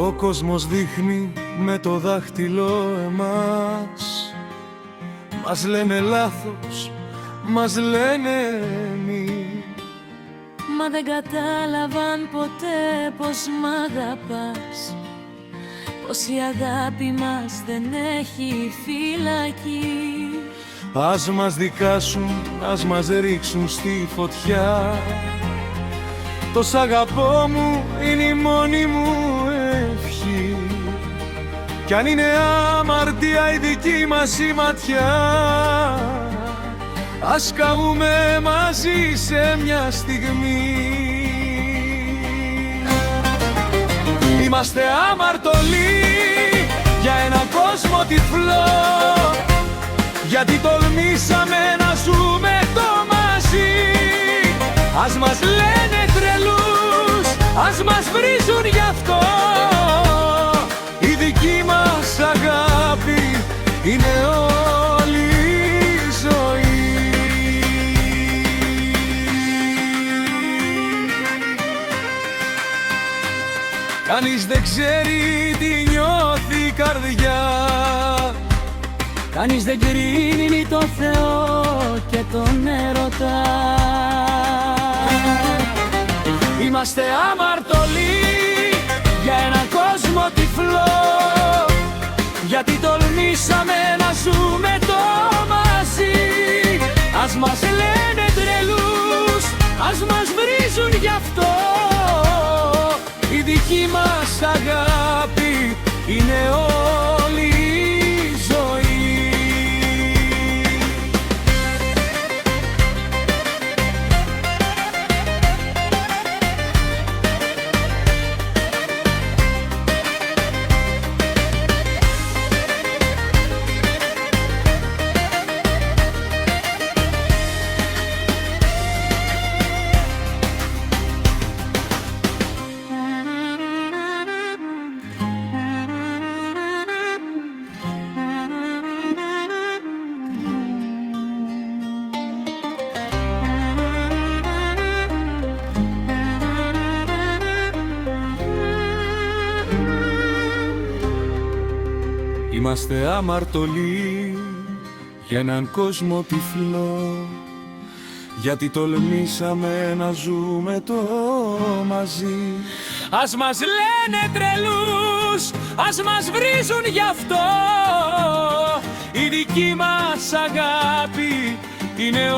Ο κόσμος δείχνει με το δάχτυλο εμάς. Μας λένε λάθος, μας λένε μη. Μα δεν κατάλαβαν ποτέ πως μ' αγαπάς, πως η αγάπη μας δεν έχει φυλακή. Ας μας δικάσουν, ας μας ρίξουν στη φωτιά. Το σ' αγαπώ μου είναι η μόνη μου ευχή. Κι αν είναι αμαρτία η δική μας η ματιά, ας καούμε μαζί σε μια στιγμή. Είμαστε αμαρτωλοί για έναν κόσμο τυφλό, γιατί τολμήσαμε να ζούμε το μαζί. Ας μας λένε τρελούς, ας μας βρίζουν γι' αυτό. Η δική μας αγάπη είναι όλη η ζωή. Κανείς δεν ξέρει τι νιώθει η καρδιά. Κανείς δεν κρίνει το Θεό και τον έρωτα. Είμαστε αμαρτωλοί για έναν κόσμο τυφλό, γιατί τολμήσαμε να ζούμε το μαζί. Ας μας λένε τρελούς, ας μας βρίζουν γι' αυτό. Η δική μας αγάπη είναι όλη η ζωή. Είμαστε αμαρτωλοί για έναν κόσμο τυφλό, γιατί τολμήσαμε να ζούμε το μαζί. Ας μας λένε τρελούς, ας μας βρίζουν γι' αυτό. Η δική μας αγάπη είναι